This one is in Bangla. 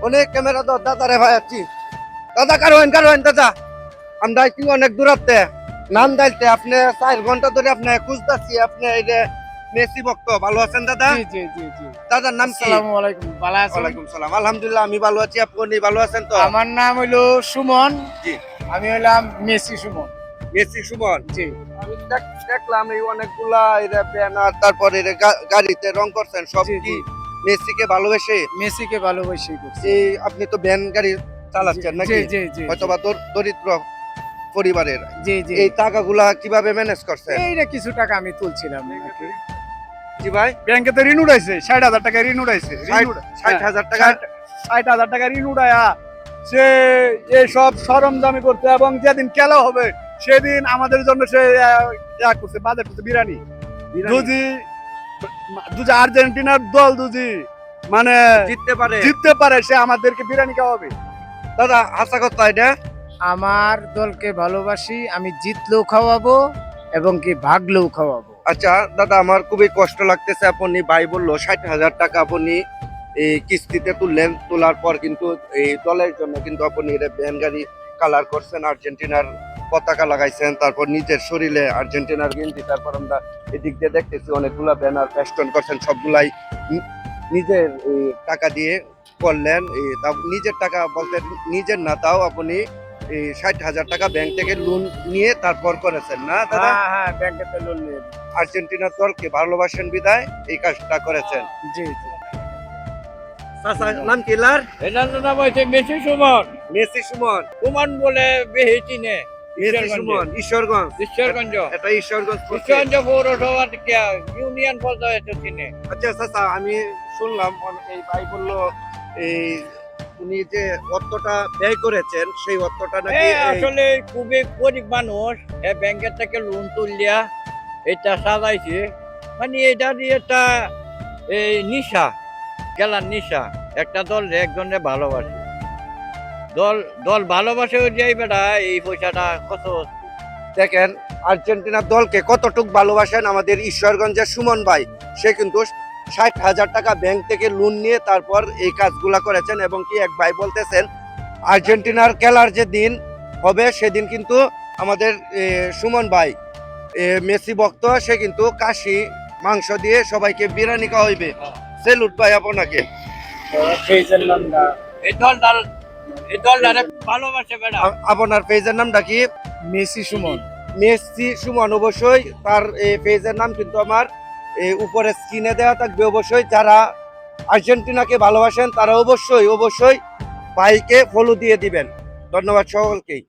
অনেক ক্যামেরা তো দাদা রে ভাই আছি দাদা কারোয়েন দাদা আমরা কি অনেক দূরত্বে নাম দাইতে আপনি 4 ঘন্টা ধরে আপনি খুঁজতাছি আপনি এই যে মেসি ভক্ত ভালো আছেন দাদা? জি জি জি জি। দাদার নাম কি? আসসালামু আলাইকুম, ভালো আছেন? ওয়ালাইকুম সালাম, আলহামদুলিল্লাহ আমি ভালো আছি, আপনি ভালো আছেন তো? আমার নাম হইলো সুমন। জি। আমি হইলাম মেসি সুমন। মেসি সুমন। জি। আমি দেখলাম এই অনেকগুলা এই যে ব্যানার তারপরে এই যে গাড়িতে রং করছেন সব জি, কি জি। মেসিকে ভালোবেসে? মেসিকে ভালোবাসি করছি। এই আপনি তো ভ্যান গাড়ি চালাচ্ছেন জি, নাকি? জি, জি, হয়তোবা দরিদ্র পরিবারের জি জি। এই টাকাগুলা কিভাবে ম্যানেজ করছেন? এইটা কিছু টাকা আমি তুলছিলাম নাকি। জি ভাই, ব্যাংকে তো ঋণ উঠাইছে, 60,000 টাকা ঋণ উঠাইছে। 60,000 টাকা 60,000 টাকা ঋণ উঠায়া সে এইসব সরঞ্জামি করতে, এবং যেদিন খেলা হবে সেদিন আমাদের জন্য সে করছে, বাজার করছে বিরিয়ানি। যদি আর্জেন্টিনার দল যদি মানে জিততে পারে সে আমাদেরকে বিরিয়ানি খাওয়াবে। দাদা আশা কথা এটা আমার দলকে ভালোবাসি, আমি জিতলেও খাওয়াবো এবং কি ভাগলেও খাওয়াবো। আচ্ছা দাদা আমার খুবই কষ্ট লাগতেছে, আপনি ভাই বললো 60,000 টাকা আপনি এই কিস্তিতে তুললেন, তোলার পর কিন্তু এই দলের জন্য কিন্তু আপনি এটা ভ্যান গাড়ি কালার করছেন, আর্জেন্টিনার পতাকা লাগাইছেন, তারপর নিজের শরীরে আর্জেন্টিনার গেঞ্জি, তারপর আমরা এদিক দিয়ে দেখতেছি অনেকগুলা ব্যানার ফেস্টন করছেন, সবগুলাই নিজের টাকা দিয়ে করলেন। নিজের টাকা বলতে নিজের না, তাও আপনি 60,000 টাকা ব্যাংক থেকে লোন নিয়ে তারপর করেছেন না দাদা? হ্যাঁ, ব্যাংকে তো লোন নিয়ে। আর্জেন্টিনার দলকে ভালোবাসেন বিদায় এই কাজটা করেছেন। জি জি। নাম কি লার? এটার নাম হচ্ছে মেসি সুমন। মেসি সুমন। সুমন বলে বেশি চিনে। মেসি সুমন ঈশ্বরগঞ্জ। ঈশ্বরগঞ্জ। এটা ঈশ্বরগঞ্জ ঈশ্বরগঞ্জ পৌরসভার ইউনিয়ন পর্যায়ে চিনে। আচ্ছা চাচা আমি শুনলাম এই ভাই বললো এই উনি যে অর্থটা ব্যয় করেছেন সেই অর্থটা নাকি আসলে খুবই গরিব মানুষ, ব্যাংকের থেকে লোন তুলিয়া এটা সাজাইছে, মানে এটা দিয়ে একটা এই নিশা, খেলার নিশা। একটা দল একজনে ভালোবাসে, দল ভালোবাসে ওই যে বেটা এই পয়সাটা কত। দেখেন আর্জেন্টিনার দলকে কতটুক ভালোবাসেন আমাদের ঈশ্বরগঞ্জের সুমন ভাই, সে কিন্তু 60,000 টাকা ব্যাংক থেকে লোন নিয়ে তারপর এই কাজগুলা করেছেন, এবং কি এক ভাই বলতেছেন আর্জেন্টিনার খেলার যে দিন হবে সেদিন কিন্তু আমাদের সুমন ভাই মেসি ভক্ত, সে কিন্তু কাশি মাংস দিয়ে সবাইকে বিরিয়ানি খাওয়াইবে। সেলুট ভাই আপনাকে। এই দলটারে ভালোবাসে বেটা। আপনার পেজের নামটা কি? মেসি সুমন। মেসি সুমন। অবশ্যই তার পেজের নাম কিন্তু আমার উপরে স্ক্রিনে দেওয়া থাকবে। অবশ্যই যারা আর্জেন্টিনাকে ভালোবাসেন তারা অবশ্যই ভাইকে ফলো দিয়ে দিবেন। ধন্যবাদ সকলকেই।